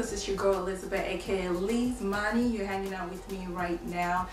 This is your girl Elizabeth, aka LizMani. You're hanging out with me right now.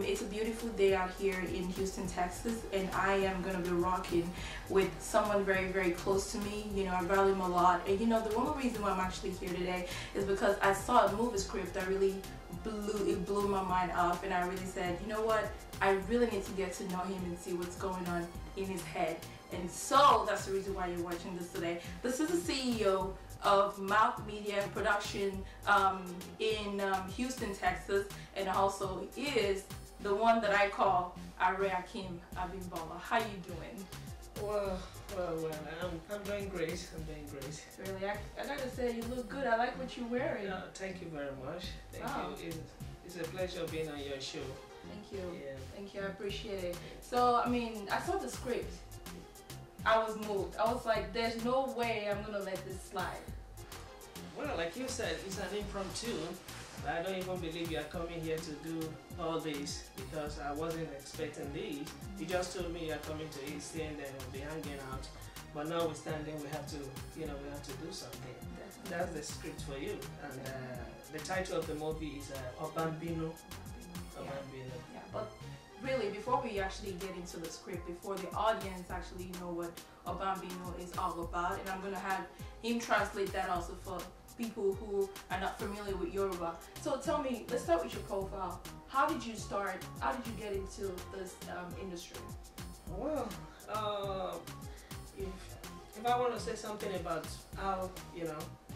It's a beautiful day out here in Houston, Texas, and I am gonna be rocking with someone very, very close to me. You know, I value him a lot, and you know, the one reason why I'm actually here today is because I saw a movie script that really blew my mind up, and I really said, you know what, I really need to get to know him and see what's going on in his head. And so that's the reason why you're watching this today. This is the CEO of Mouth Media Production in Houston, Texas, and also is the one that I call Aare Akeem Abimbola. How you doing? Well, I'm doing great. I'm doing great. Really, I gotta say, you look good. I like what you're wearing. Thank you very much. Thank you. It's a pleasure being on your show. Thank you. Yeah. Thank you. I appreciate it. So, I mean, I saw the script. I was moved. I was like, there's no way I'm gonna let this slide. Well, like you said, it's an impromptu. I don't even believe you are coming here to do all this because I wasn't expecting this. You just told me you're coming to Eastern and we'll be hanging out. But now we're standing, we have to, we have to do something. Definitely. That's the script for you. And the title of the movie is Binu. Binu. Yeah, but really, before we actually get into the script, before the audience actually know what Binu is all about, and I'm going to have him translate that also for people who are not familiar with Yoruba. So tell me, let's start with your profile. How did you start? How did you get into this industry? Well, if I want to say something about how,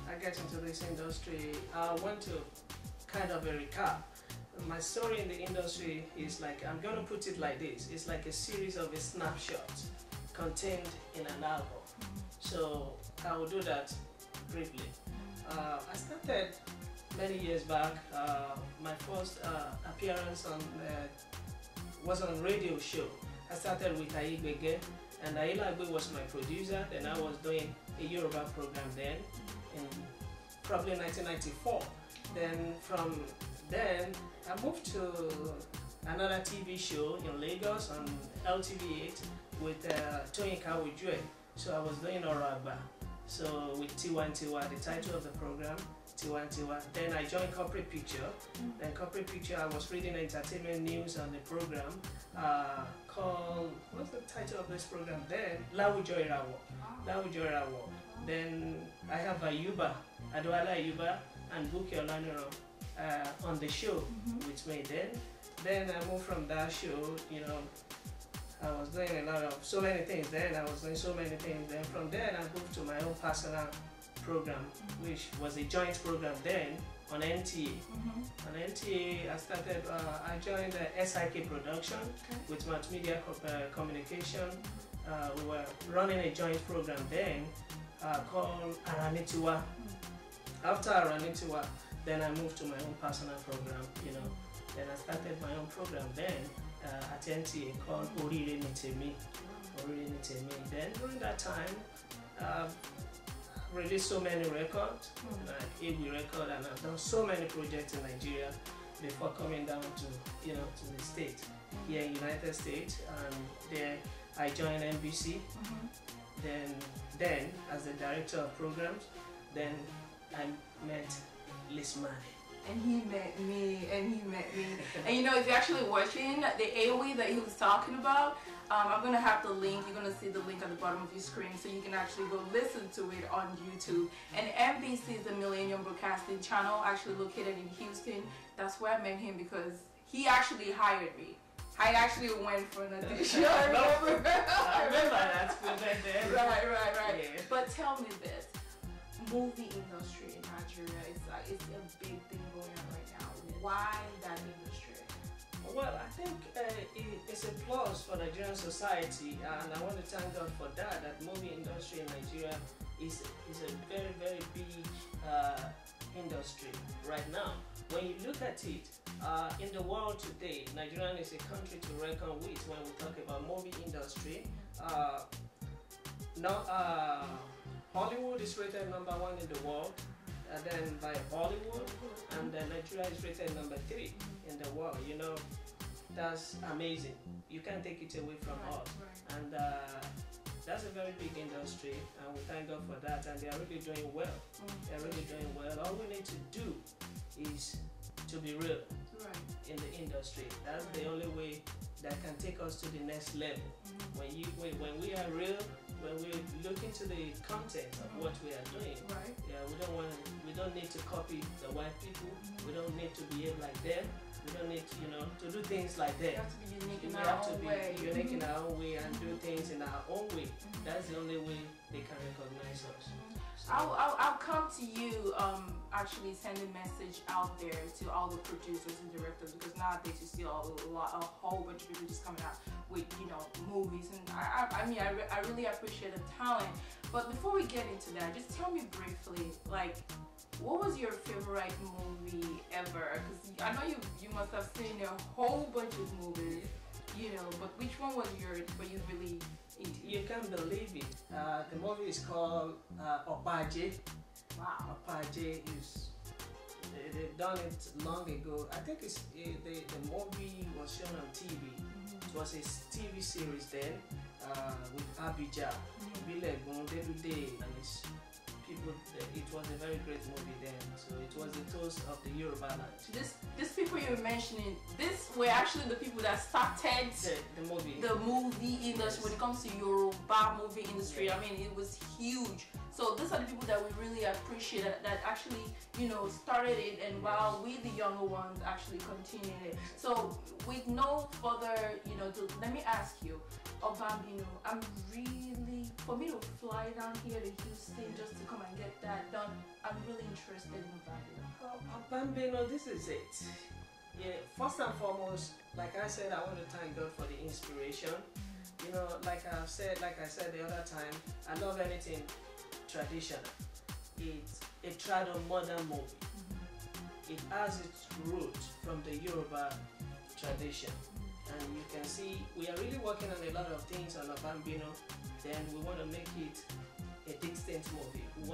I get into this industry, I want to kind of a recap. My story in the industry is like, I'm going to put it like this. It's like a series of snapshots contained in an album. So I will do that briefly. I started many years back. My first appearance was on radio show. I started with Aigbe, and Aigbe was my producer. Then I was doing a Yoruba program then, in probably 1994. Then from then I moved to another TV show in Lagos on LTV8 with Toyin Kawujue. So I was doing Oragba. So with Tiwantiwa, the title of the program, Tiwantiwa. Then I joined Corporate Picture. Then Corporate Picture, I was reading entertainment news on the program called, what's the title of this program then? Lawujo Irawo. Then I have Ayuba, Adwala Ayuba and Buki Olaniro on the show with me then. Then I moved from that show, I was doing so many things then. Then from there I moved to my own personal program, which was a joint program then on NTA. On NTA, I joined the SIK production with multimedia communication. We were running a joint program then called Aranitiwa. After Aranitiwa, then I moved to my own personal program, Then I started my own program then at NTA called Orire Nitemi. Then during that time, released so many records, like Ewi record, and I've done so many projects in Nigeria before coming down to, to the States, here in United States, and there I joined NBC. Then as the director of programs, then I met LizMani. And he met me. And if you're actually watching the AOE that he was talking about, I'm going to have the link. You're going to see the link at the bottom of your screen so you can actually go listen to it on YouTube. And NBC is the Millennium Broadcasting Channel, actually located in Houston. That's where I met him because he actually hired me. I actually went for an audition. I remember that. Right. Yeah. But tell me this. Movie industry in Nigeria, it's a big thing going on right now. Why that industry? Well, I think it's a plus for Nigerian society, and I want to thank God for that. That movie industry in Nigeria is a very, very big industry right now. When you look at it, in the world today, Nigeria is a country to reckon with when we talk about movie industry. Hollywood is rated #1 in the world, then by Hollywood, and Nigeria is rated #3 in the world. That's amazing. You can't take it away from us. And that's a very big industry, and we thank God for that, and they are really doing well. They are really doing well. All we need to do is to be real in the industry. That's the only way that can take us to the next level. When we are real, when we look into the content of what we are doing, yeah, we don't need to copy the white people. We don't need to behave like them. We don't need to, to do things like them. We have to be unique in We our have to own be way. unique in our own way and do things in our own way. That's the only way they can recognize us. So, I'll come to you actually send a message out there to all the producers and directors, because nowadays you see a whole bunch of people just coming out with movies, and I mean I really appreciate the talent. But before we get into that, just tell me briefly, like, what was your favorite movie ever? Because I know you must have seen a whole bunch of movies, but which one was yours where you really into? You can't believe it. The movie is called Opaje. Wow. Opaje is, they've done it long ago. I think the movie was shown on TV. It was a TV series then with Abija, Bilegun, Dedude, and his people. It was a very great movie then. So it was the toast of the Yoruba land. These people you're mentioning, these were actually the people that started the movie industry when it comes to Yoruba movie industry. I mean, it was huge. So these are the people that we really appreciate that actually, started it, and while we the younger ones actually continued it. So with no further, let me ask you, Binu, for me to fly down here to Houston just to come and get that done, I'm really interested in Binu. Binu, this is it. Yeah, first and foremost, like I said, I want to thank God for the inspiration. Like I said the other time, I love anything traditional. It's a trad modern movie. It has its roots from the Yoruba tradition, and you can see we are really working on a lot of things on Binu. Then we want to make it a distinct movie. We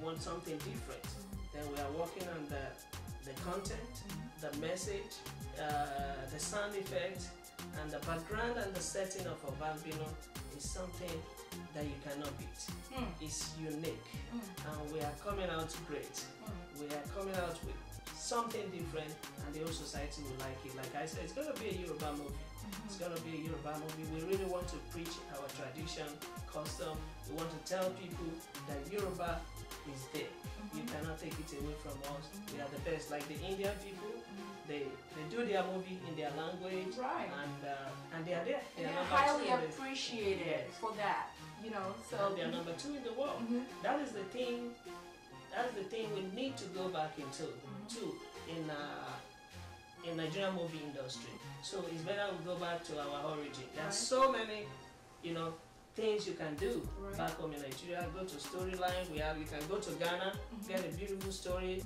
want something different. Then we are working on the content, the message, the sound effect, and the background and the setting of Binu is something that you cannot beat. It's unique, and we are coming out great. We are coming out with something different, and the whole society will like it. Like I said, it's going to be a Yoruba movie. It's going to be a Yoruba movie. We really want to preach our tradition, custom. We want to tell people that Yoruba is there. You cannot take it away from us. We are the best. Like the Indian people, they do their movie in their language, and they are there. They are highly appreciated for that. So and they are number 2 in the world. That is the thing. That's the thing we need to go back into too in Nigerian movie industry. So it's better we go back to our origin. There are so many, things you can do back home in Nigeria. Go to storyline. You can go to Ghana, get a beautiful story.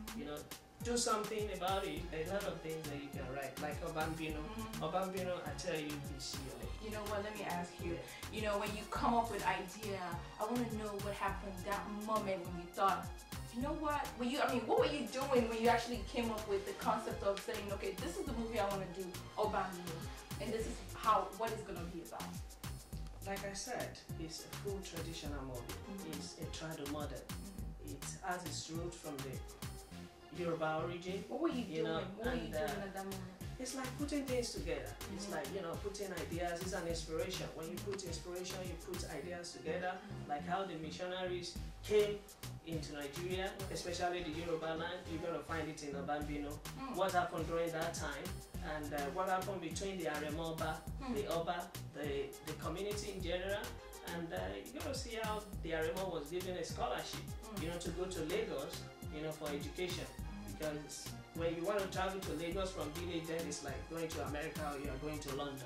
Do something about it. There's a lot of things that you can write, like Binu. Binu, I tell you, it's unique. You know what? Let me ask you. When you come up with idea, I want to know what happened that moment when you thought, you know what? What were you doing when you actually came up with the concept of saying, okay, this is the movie I want to do, Binu, and this is what it's gonna be about? Like I said, it's a full traditional movie. It's a trad modern. It has its root from the Yoruba origin. What were you doing? What were you doing at that moment? It's like putting things together. It's like, putting ideas. It's an inspiration. When you put inspiration, you put ideas together. Like how the missionaries came into Nigeria, especially the Yoruba land. You're going to find it in Binu. What happened during that time, and what happened between the Aremoba, the Oba, the community in general. And you're going to see how the Aremo was given a scholarship, to go to Lagos, for education. Because when you want to travel to Lagos from village, then it's like going to America or you are going to London.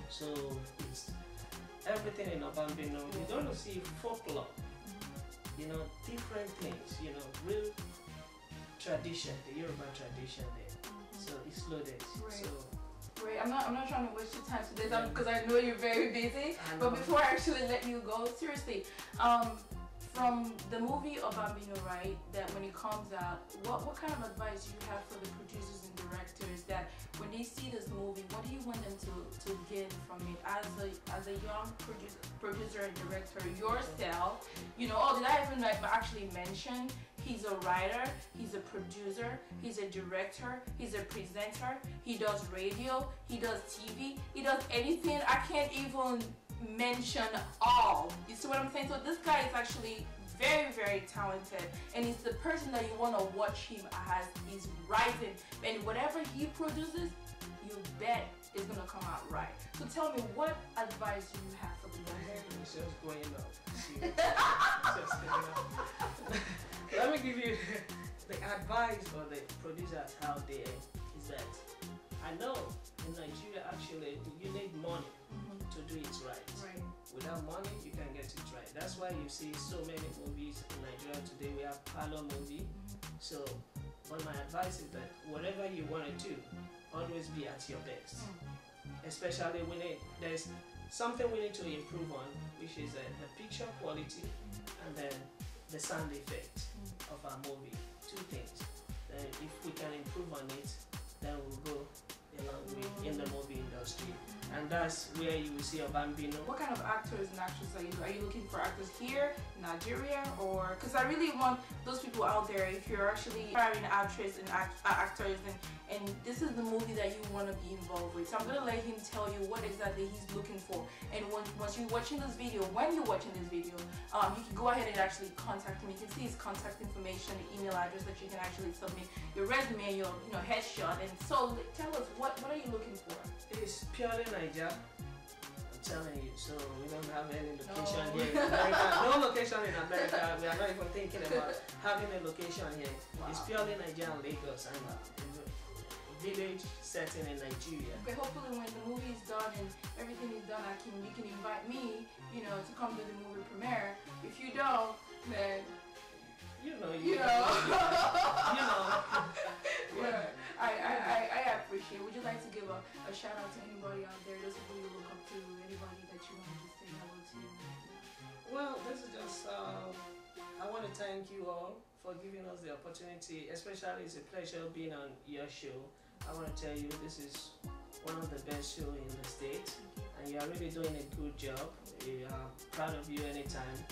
So it's everything in Binu. You're going to see folklore, different things, real tradition, the Yoruba tradition there. So it's loaded. So great. I'm not trying to waste your time today because I know you're very busy. But before I actually let you go, seriously, from the movie of Binu, right, that when it comes out, what kind of advice do you have for the producers and directors that when they see this movie, what do you want them to gain from it as a young producer and director yourself? You know, oh, did I even actually mention he's a writer, he's a producer, he's a director, he's a presenter, he does radio, he does TV, he does anything. I can't even mention all. You see what I'm saying? So this guy is actually very, very talented, and he's the person that you want to watch him as he's writing, and whatever he produces, you bet is gonna come out right. So tell me, what advice do you have for the young? It's just going up. Let me give you the advice for the producers out there is that I know in Nigeria actually you need money to do it right. Without money you can get it right. That's why you see so many movies in Nigeria today. We have parlor movie. So but my advice is that whatever you want to do, always be at your best. Especially when there's something we need to improve on, which is the picture quality and then the sound effect of our movie. Two things. Then if we can improve on it, then we'll go a long way in the movie industry. And that's where you will see Binu. What kind of actors and actresses are you looking for? Actors here, in Nigeria, or because I really want those people out there. If you're actually hiring actors and actors, and this is the movie that you want to be involved with, so I'm gonna let him tell you what exactly he's looking for. And once you're watching this video, you can go ahead and actually contact him. You can see his contact information, the email address that you can actually submit your resume, your headshot. And so tell us, what are you looking for? It's purely Nigeria. I'm telling you. So we don't have any location here in America. No location in America. We are not even thinking about having a location here. Wow. It's purely Nigeria and Lagos and village setting in Nigeria. Okay, hopefully when the movie is done and everything is done, you can invite me, to come to the movie premiere. If you don't, then you know. Yeah, I appreciate it. Would you like to give a shout out to anybody out there, those people you look up to, anybody that you want to just say hello to? Well, this is just, I want to thank you all for giving us the opportunity, especially it's a pleasure being on your show. I want to tell you this is one of the best shows in the state, and you are really doing a good job. We are proud of you anytime,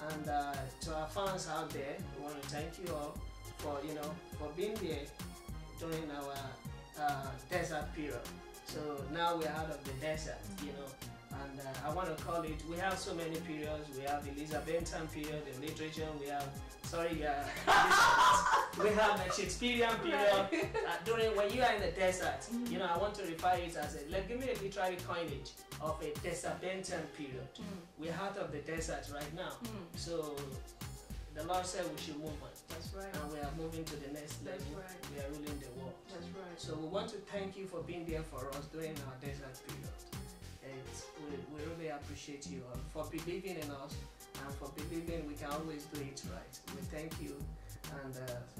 And to our fans out there, we want to thank you all for being there during our desert period. So now we're out of the desert, and I want to call it, we have so many periods. We have the Elizabethan period in literature, we have the Shakespearean period. During when you are in the desert, I want to refer it as give me a literary coinage of a Elizabethan period. We're out of the desert right now. So the Lord said we should move on. That's right. And we are moving to the next level. That's right. We are ruling the world. That's right. So we want to thank you for being there for us during our desert period. We really appreciate you all for believing in us and for believing we can always do it right. We thank you, and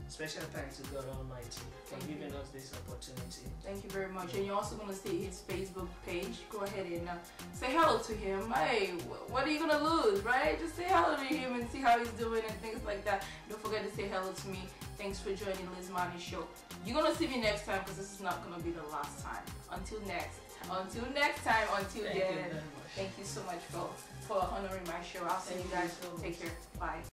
special thanks to God Almighty for giving us this opportunity. Thank you very much. And you're also going to see his Facebook page. Go ahead and say hello to him. Hey, what are you going to lose, right? Just say hello to him and see how he's doing and things like that. Don't forget to say hello to me. Thanks for joining LizMani's show. You're going to see me next time because this is not going to be the last time. Until next time, then, thank you so much for honoring my show. I'll see you guys. Take care. Bye.